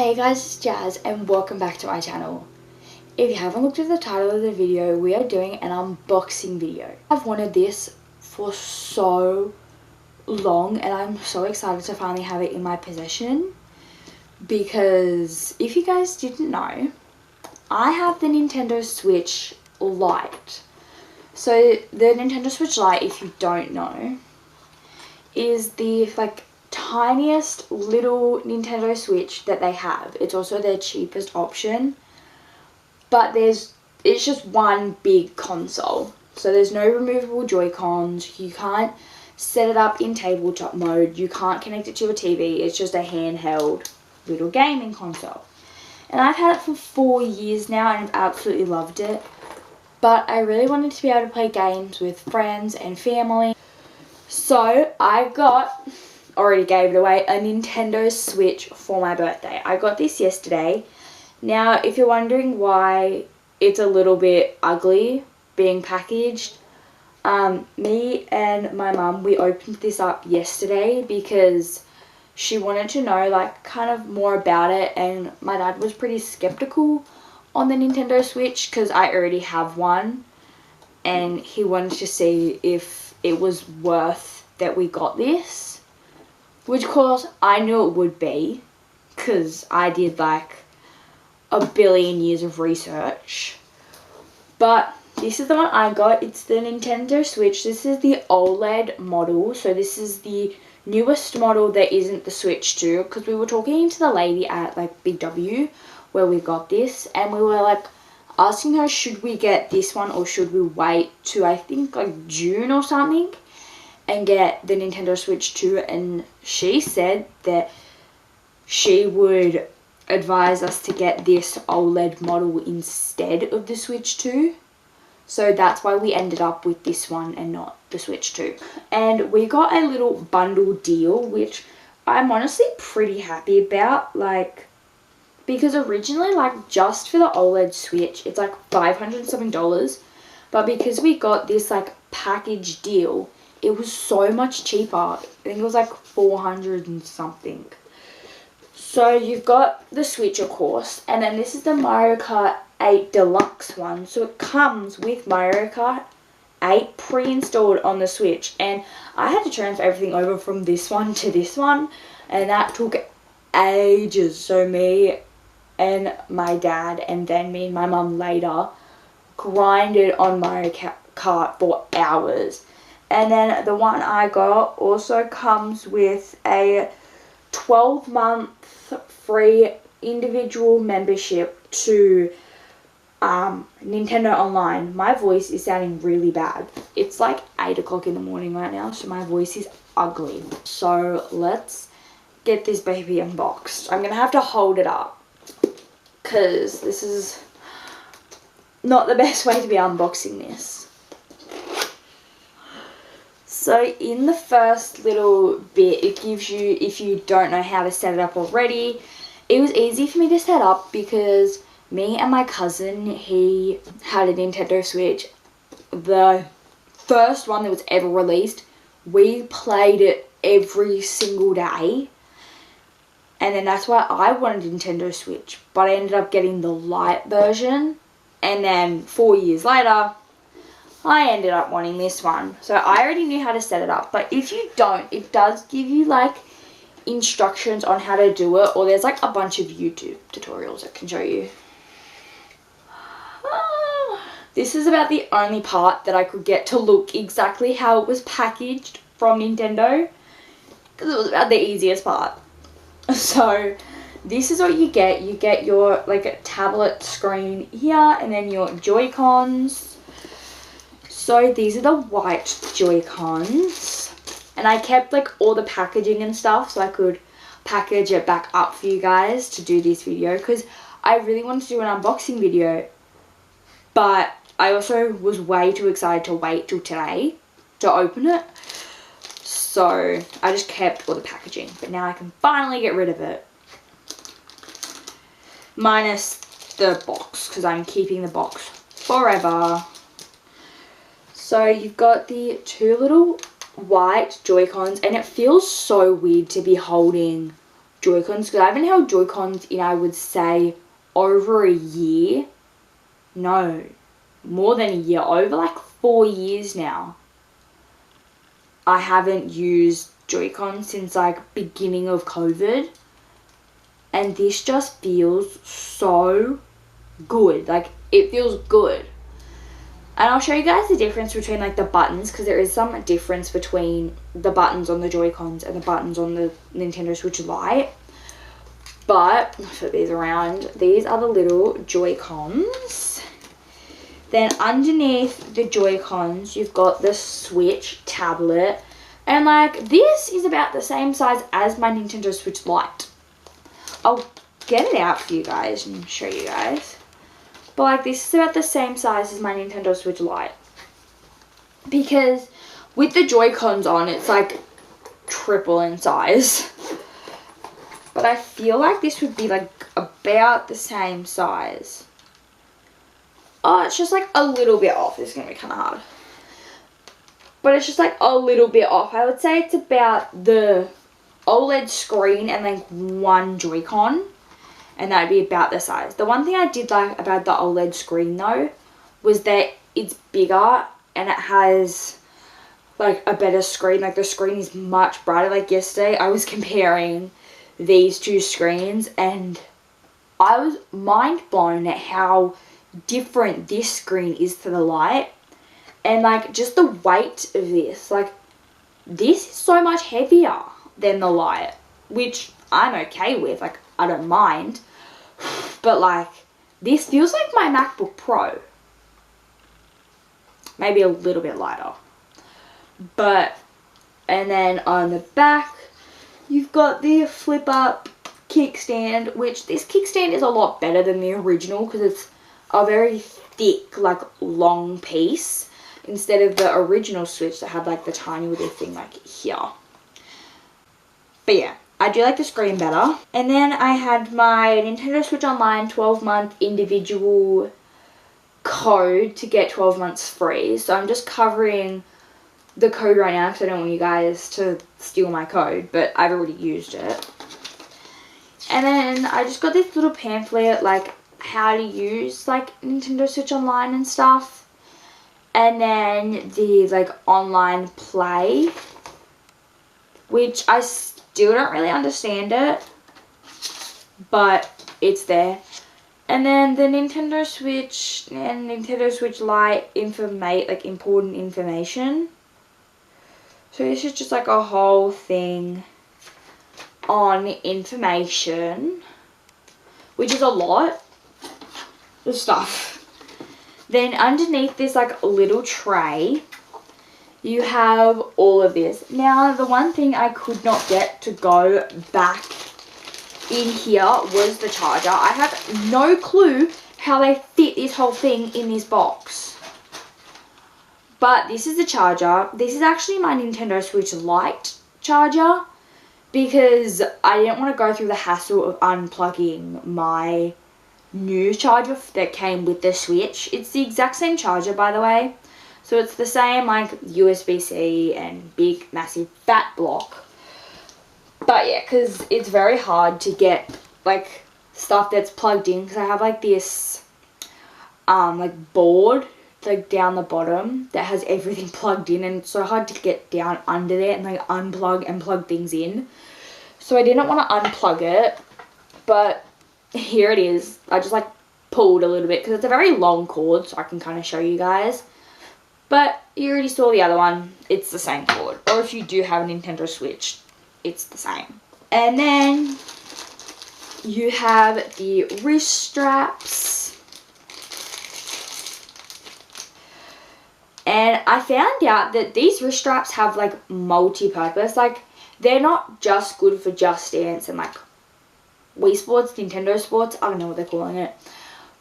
Hey guys, it's Jazz and welcome back to my channel. If you haven't looked at the title of the video, we are doing an unboxing video. I've wanted this for so long and I'm so excited to finally have it in my possession, because if you guys didn't know, I have the Nintendo Switch Lite. So the Nintendo Switch Lite, if you don't know, is the tiniest little Nintendo Switch that they have. It's also their cheapest option, but it's just one big console, so there's no removable Joy-Cons. You can't set it up in tabletop mode, you can't connect it to your TV. It's just a handheld little gaming console, and I've had it for 4 years now and I've absolutely loved it. But I really wanted to be able to play games with friends and family, so I already gave it away, a Nintendo Switch for my birthday. I got this yesterday. Now, if you're wondering why it's a little bit ugly being packaged, me and my mum, we opened this up yesterday because she wanted to know kind of more about it, and my dad was pretty skeptical on the Nintendo Switch because I already have one, and he wanted to see if it was worth that we got this. Which, of course, I knew it would be, because I did a billion years of research. But this is the one I got. It's the Nintendo Switch. This is the OLED model. So this is the newest model that isn't the Switch 2. Because we were talking to the lady at Big W where we got this. And we were asking her, should we get this one or should we wait to, I think, June or something, and get the Nintendo Switch 2, and she said that she would advise us to get this OLED model instead of the Switch 2. So that's why we ended up with this one and not the Switch 2. And we got a little bundle deal, which I'm honestly pretty happy about, because originally, just for the OLED Switch, it's $500 something, but because we got this package deal, it was so much cheaper. I think it was 400 and something. So you've got the Switch, of course, and then this is the Mario Kart 8 Deluxe one. So it comes with Mario Kart 8 pre-installed on the Switch, and I had to transfer everything over from this one to this one, and that took ages. So me and my dad, and then me and my mum later, grinded on Mario Kart for hours. And then the one I got also comes with a 12-month free individual membership to Nintendo Online. My voice is sounding really bad. It's 8 o'clock in the morning right now, so my voice is ugly. So let's get this baby unboxed. I'm going to have to hold it up because this is not the best way to be unboxing this. So in the first little bit, it gives you, if you don't know how to set it up already, it was easy for me to set up because me and my cousin, he had a Nintendo Switch, the first one that was ever released. We played it every single day, and then that's why I wanted a Nintendo Switch, but I ended up getting the Lite version, and then 4 years later, I ended up wanting this one. So I already knew how to set it up. But if you don't, it does give you instructions on how to do it. Or there's a bunch of YouTube tutorials that can show you. This is about the only part that I could get to look exactly how it was packaged from Nintendo, because it was about the easiest part. So this is what you get. You get your a tablet screen here, and then your Joy-Cons. So these are the white Joy-Cons, and I kept all the packaging and stuff so I could package it back up for you guys to do this video, because I really wanted to do an unboxing video, but I also was way too excited to wait till today to open it. So I just kept all the packaging, but now I can finally get rid of it. Minus the box, because I'm keeping the box forever. So you've got the two little white Joy-Cons, and it feels so weird to be holding Joy-Cons, because I haven't held Joy-Cons in, I would say, over a year. No, more than a year, over like 4 years now. I haven't used Joy-Con since like beginning of COVID, and this just feels so good. Like, it feels good. And I'll show you guys the difference between like the buttons, because there is some difference between the buttons on the Joy-Cons and the buttons on the Nintendo Switch Lite. But I'll flip these around. These are the little Joy-Cons. Then underneath the Joy-Cons, you've got the Switch tablet. And like, this is about the same size as my Nintendo Switch Lite. I'll get it out for you guys and show you guys. But like, this is about the same size as my Nintendo Switch Lite. Because with the Joy-Cons on, it's like triple in size. But I feel like this would be like about the same size. Oh, it's just like a little bit off. This is going to be kind of hard. But it's just like a little bit off. I would say it's about the OLED screen and like one Joy-Con. And that would be about the size. The one thing I did like about the OLED screen though was that it's bigger and it has like a better screen. Like, the screen is much brighter. Like, yesterday I was comparing these two screens and I was mind blown at how different this screen is to the Lite. And like, just the weight of this, like, this is so much heavier than the Lite, which I'm okay with. Like, I don't mind. But like, this feels like my MacBook Pro, maybe a little bit lighter. But, and then on the back you've got the flip up kickstand, which this kickstand is a lot better than the original because it's a very thick, like, long piece, instead of the original Switch that had like the tiny little thing like here. But yeah, I do like the screen better. And then I had my Nintendo Switch Online 12-month individual code to get 12 months free. So I'm just covering the code right now because I don't want you guys to steal my code, but I've already used it. And then I just got this little pamphlet, like, how to use like Nintendo Switch Online and stuff. And then the like online play, which I still don't really understand it, but it's there. And then the Nintendo Switch and Nintendo Switch Lite important information. So this is just like a whole thing on information, which is a lot of stuff. Then underneath this like little tray, you have all of this. Now, the one thing I could not get to go back in here was the charger. I have no clue how they fit this whole thing in this box. But this is the charger. This is actually my Nintendo Switch Lite charger because I didn't want to go through the hassle of unplugging my new charger that came with the Switch. It's the exact same charger, by the way. So it's the same like USB-C and big, massive, fat block. But yeah, because it's very hard to get like stuff that's plugged in, because I have like this like board like down the bottom that has everything plugged in, and it's so hard to get down under there and like unplug and plug things in. So I didn't want to unplug it, but here it is. I just like pulled a little bit because it's a very long cord, so I can kind of show you guys. But you already saw the other one. It's the same cord. Or if you do have a Nintendo Switch, it's the same. And then you have the wrist straps. And I found out that these wrist straps have like multi-purpose. Like, they're not just good for Just Dance and like Wii Sports, Nintendo Sports, I don't know what they're calling it.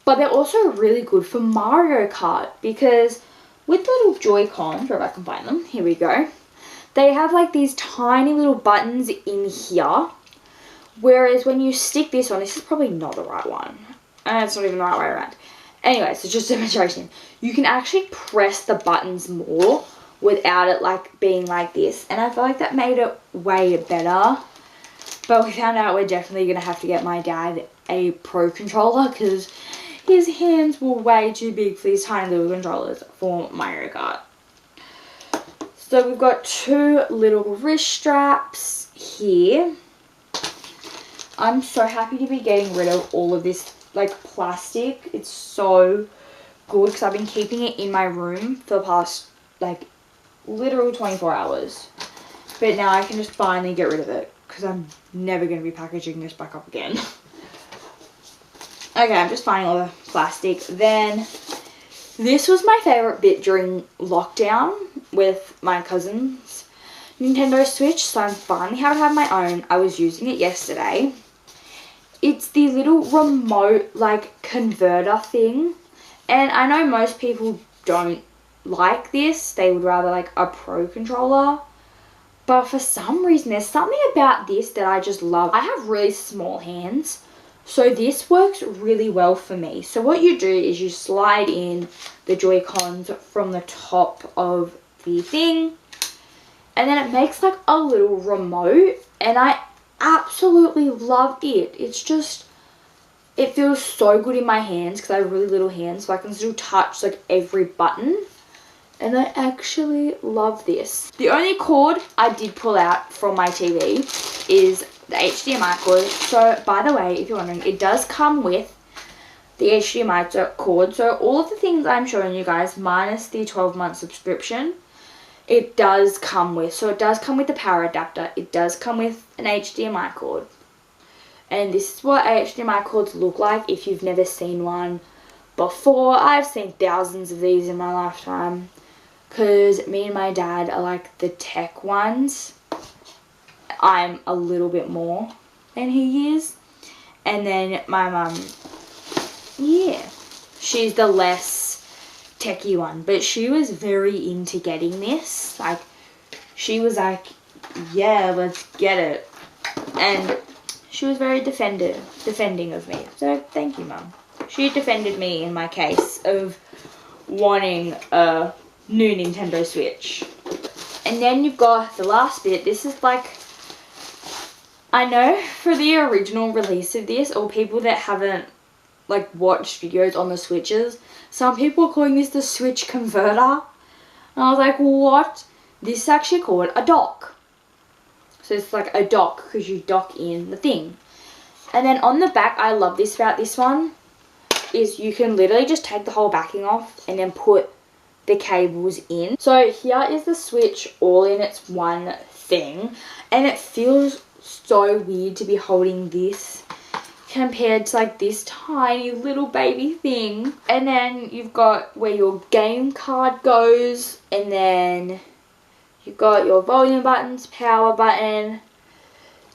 But they're also really good for Mario Kart, because with the little Joy-Cons, where I can find them, here we go. They have like these tiny little buttons in here. Whereas when you stick this on, this is probably not the right one. And it's not even the right way around. Anyway, so just a demonstration. You can actually press the buttons more without it like being like this. And I feel like that made it way better. But we found out we're definitely going to have to get my dad a Pro controller because his hands were way too big for these tiny little controllers for Mario Kart. So we've got 2 little wrist straps here. I'm so happy to be getting rid of all of this like plastic. It's so good because I've been keeping it in my room for the past like literal 24 hours. But now I can just finally get rid of it because I'm never going to be packaging this back up again. Okay, I'm just finding all the plastic. Then this was my favorite bit during lockdown with my cousin's Nintendo Switch. So I'm finally having my own. I was using it yesterday. It's the little remote like converter thing. And I know most people don't like this. They would rather like a Pro controller. But for some reason, there's something about this that I just love. I have really small hands. So this works really well for me. So what you do is you slide in the Joy-Cons from the top of the thing. And then it makes like a little remote. And I absolutely love it. It's just, it feels so good in my hands because I have really little hands. So I can still touch like every button. And I actually love this. The only cord I did pull out from my TV is the HDMI cord. So, by the way, if you're wondering, it does come with the HDMI cord. So, all of the things I'm showing you guys, minus the 12-month subscription, it does come with. So, it does come with the power adapter. It does come with an HDMI cord. And this is what HDMI cords look like if you've never seen one before. I've seen thousands of these in my lifetime. Because me and my dad are like the tech ones. I'm a little bit more than he is. And then my mum, yeah, she's the less techie one. But she was very into getting this. Like, she was like, yeah, let's get it. And she was very defending of me. So, thank you, Mum. She defended me in my case of wanting a new Nintendo Switch. And then you've got the last bit. This is like, I know for the original release of this, or people that haven't like watched videos on the Switches, some people are calling this the Switch converter. And I was like, what? This is actually called a dock. So it's like a dock because you dock in the thing. And then on the back, I love this about this one, is you can literally just take the whole backing off and then put the cables in. So here is the Switch all in its one thing, and it feels so weird to be holding this compared to like this tiny little baby thing. And then you've got where your game card goes, and then you've got your volume buttons, power button.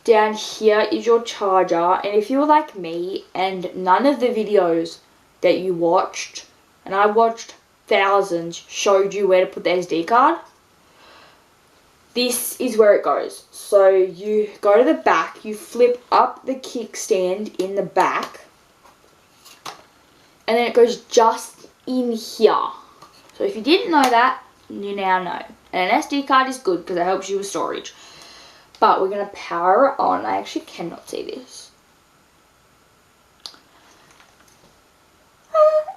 Down here is your charger. And if you're like me and none of the videos that you watched, and I watched thousands, showed you where to put the SD card, this is where it goes. So you go to the back, you flip up the kickstand in the back, and then it goes just in here. So if you didn't know that, you now know. And an SD card is good because it helps you with storage. But we're going to power it on. I actually cannot see this.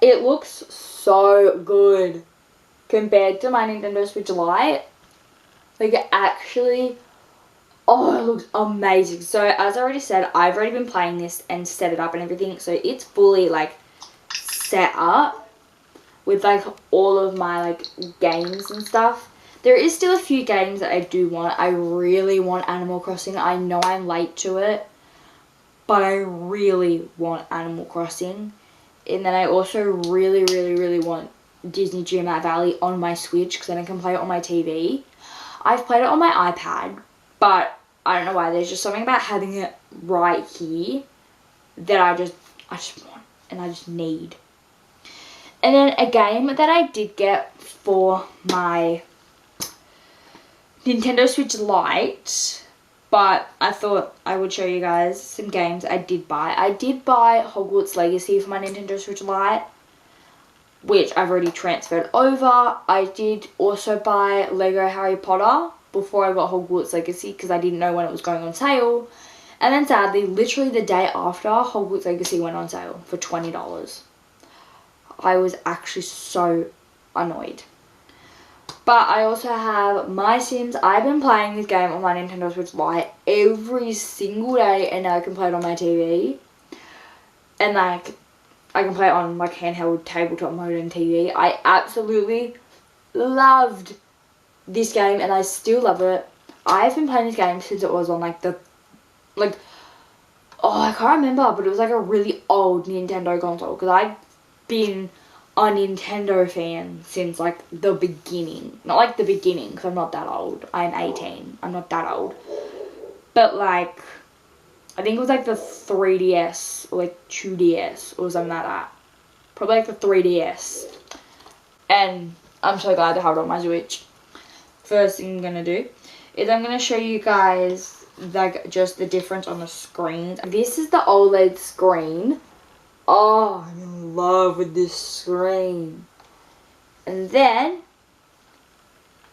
It looks so good compared to my Nintendo Switch Lite. Like, it actually, oh, it looks amazing. So as I already said, I've already been playing this and set it up and everything. So it's fully like set up with like all of my like games and stuff. There is still a few games that I do want. I really want Animal Crossing. I know I'm late to it, but I really want Animal Crossing. And then I also really want Disney Dreamlight Valley on my Switch because then I can play it on my TV. I've played it on my iPad, but I don't know why. There's just something about having it right here that I just want and I just need. And then a game that I did get for my Nintendo Switch Lite, but I thought I would show you guys some games I did buy. I did buy Hogwarts Legacy for my Nintendo Switch Lite, which I've already transferred over. I did also buy Lego Harry Potter before I got Hogwarts Legacy because I didn't know when it was going on sale. And then sadly, literally the day after, Hogwarts Legacy went on sale for $20. I was actually so annoyed. But I also have My Sims. I've been playing this game on my Nintendo Switch Lite every single day, and now I can play it on my TV. And like, I can play it on like handheld tabletop mode and TV. I absolutely loved this game, and I still love it. I've been playing this game since it was on like I can't remember, but it was like a really old Nintendo console, because I've been a Nintendo fan since like the beginning. Not like the beginning, because I'm not that old. I'm 18. I'm not that old. But like, I think it was like the 3DS or like 2DS or something like that. Probably like the 3DS. And I'm so glad to have it on my Switch. First thing I'm going to do is I'm going to show you guys like just the difference on the screens. This is the OLED screen. Oh, I'm in love with this screen. And then,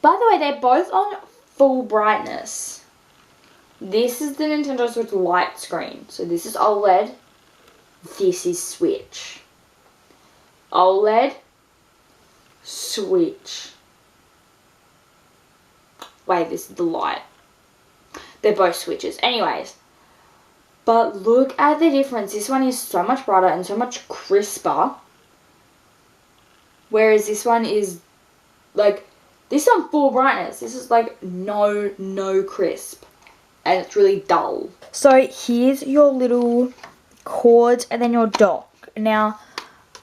by the way, they're both on full brightness. This is the Nintendo Switch Lite screen. So this is OLED. This is Switch. OLED. Switch. Wait, this is the Lite. They're both switches. Anyways. But look at the difference. This one is so much brighter and so much crisper. Whereas this one is like, this is on full brightness. This is like no crisp. And it's really dull. So here's your little cords and then your dock. Now,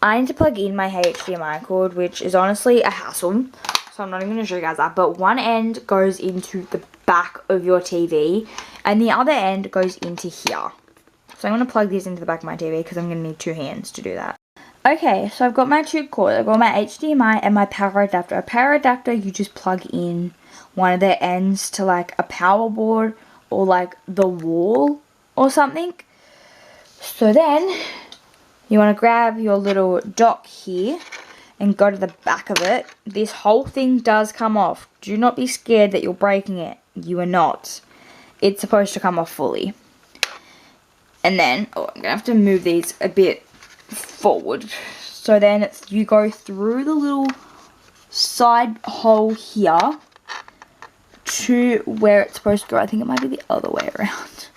I need to plug in my HDMI cord, which is honestly a hassle. So I'm not even going to show you guys that. But one end goes into the back of your TV. And the other end goes into here. So I'm going to plug this into the back of my TV because I'm going to need two hands to do that. Okay, so I've got my two cords. I've got my HDMI and my power adapter. A power adapter, you just plug in one of the ends to like a power board or like the wall or something. So then you want to grab your little dock here and go to the back of it. This whole thing does come off. Do not be scared that you're breaking it. You are not. It's supposed to come off fully. And then, I'm going to have to move these a bit forward. So then you go through the little side hole here to where it's supposed to go. I think it might be the other way around.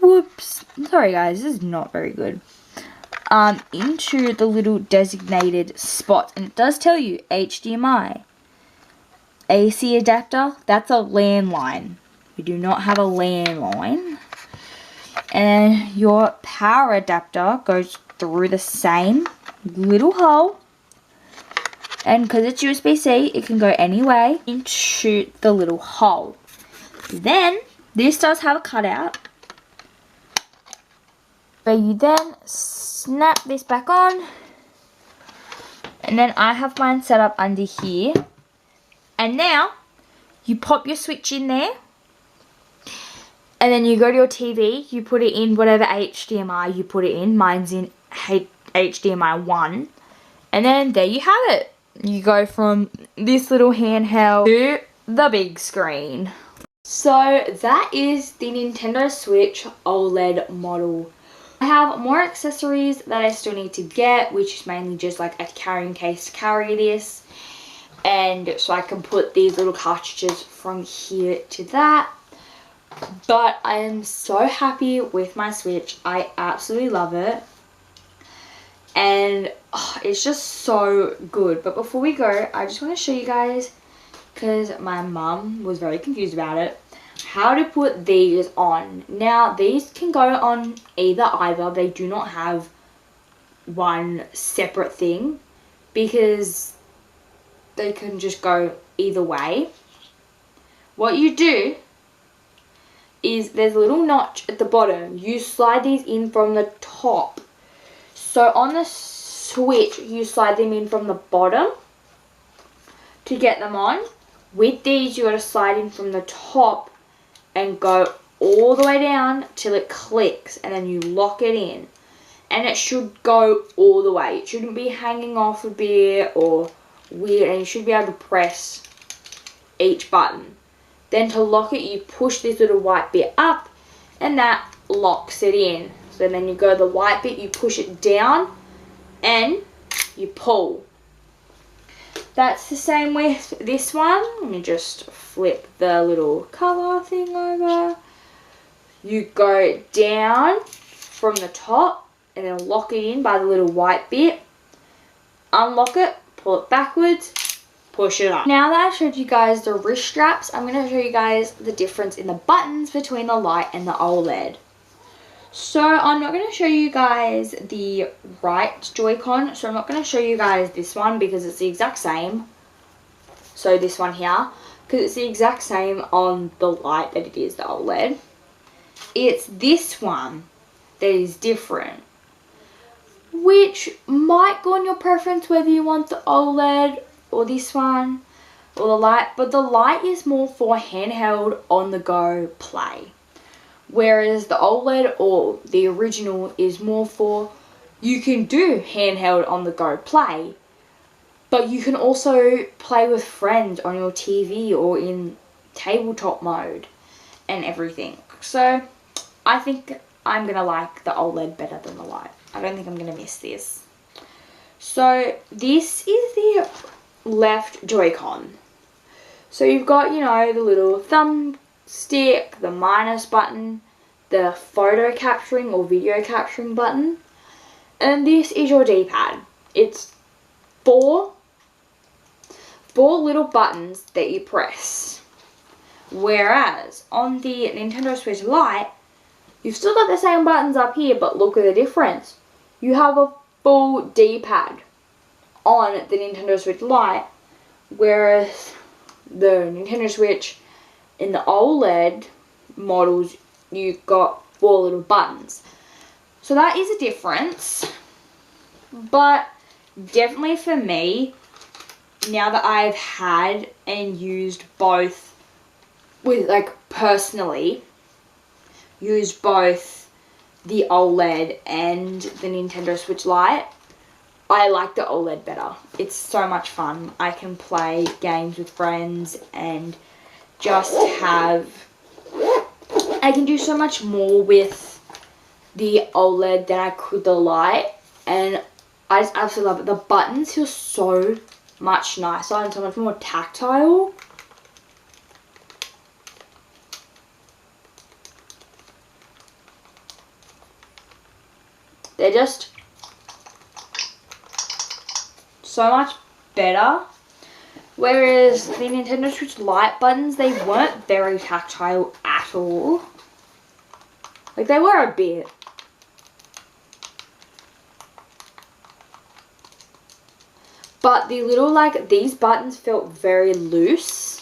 Whoops. Sorry guys, this is not very good. Into the little designated spot. And it does tell you HDMI. AC adapter, that's a landline. We do not have a landline. And your power adapter goes through the same little hole. And because it's USB-C, it can go any way into the little hole. Then, this does have a cutout. So you then snap this back on. And then I have mine set up under here. And now, you pop your Switch in there. And then you go to your TV, you put it in whatever HDMI you put it in. Mine's in HDMI 1. And then there you have it. You go from this little handheld to the big screen. So that is the Nintendo Switch OLED model. I have more accessories that I still need to get, which is mainly just like a carrying case to carry this. And so I can put these little cartridges from here to that. But I am so happy with my Switch. I absolutely love it. And it's just so good. But before we go, I just want to show you guys, because my mum was very confused about it, how to put these on. Now, these can go on either. They do not have one separate thing, because they can just go either way. What you do is there's a little notch at the bottom. You slide these in from the top. So on the Switch, you slide them in from the bottom to get them on. With these, you got to slide in from the top and go all the way down till it clicks, and then you lock it in. And it should go all the way. It shouldn't be hanging off a bit or weird, and you should be able to press each button. Then to lock it, you push this little white bit up, and that locks it in. So then you go the white bit, you push it down and you pull. That's the same with this one. Let me just flip the little colour thing over. You go down from the top and then lock it in by the little white bit. Unlock it, pull it backwards, push it up. Now that I've showed you guys the wrist straps, I'm going to show you guys the difference in the buttons between the Lite and the OLED. So I'm not going to show you guys the right Joy-Con, so I'm not going to show you guys this one because it's the exact same. So this one here, because it's the exact same on the Lite that it is the OLED. It's this one that is different, which might go on your preference whether you want the OLED or this one or the Lite, but the Lite is more for handheld on the go play. Whereas the OLED or the original is more for, you can do handheld on the go play, but you can also play with friends on your TV or in tabletop mode and everything. So I think I'm going to like the OLED better than the Lite. I don't think I'm going to miss this. So this is the left Joy-Con. So you've got, you know, the little thumb stick, the minus button, the photo capturing or video capturing button, and this is your D-pad. It's four little buttons that you press, whereas on the Nintendo Switch Lite you've still got the same buttons up here, but look at the difference. You have a full D-pad on the Nintendo Switch Lite, whereas the Nintendo Switch in the OLED models, you've got four little buttons. So that is a difference, but definitely for me, now that I've had and used both, with like personally, used both the OLED and the Nintendo Switch Lite, I like the OLED better. It's so much fun. I can play games with friends and just I can do so much more with the OLED than I could the Lite, and I just absolutely love it. The buttons feel so much nicer and so much more tactile. They're just so much better. Whereas the Nintendo Switch Lite buttons, they weren't very tactile at all. Like, they were a bit. But the little, like, these buttons felt very loose.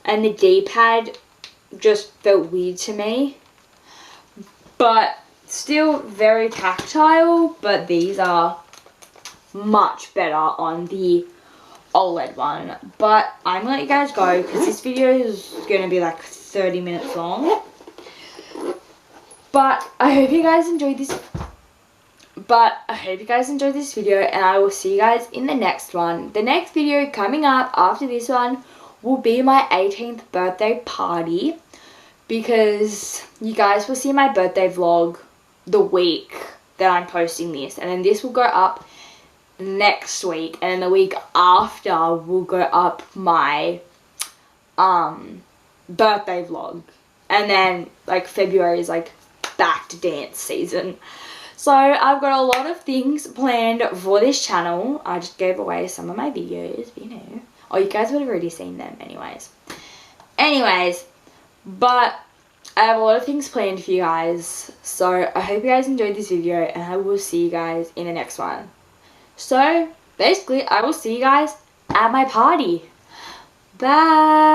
And the D-pad just felt weird to me. But still very tactile, but these are much better on the OLED one. But I'm gonna let you guys go because this video is gonna be like 30 minutes long. But I hope you guys enjoyed this. Video, and I will see you guys in the next one. The next video coming up after this one will be my 18th birthday party, because you guys will see my birthday vlog the week that I'm posting this, and then this will go up next week, and then the week after will go up my birthday vlog, and then like February is like back to dance season. So I've got a lot of things planned for this channel. I just gave away some of my videos, you know. Oh, you guys would have already seen them anyways. But I have a lot of things planned for you guys. So I hope you guys enjoyed this video, and I will see you guys in the next one. So basically, I will see you guys at my party. Bye.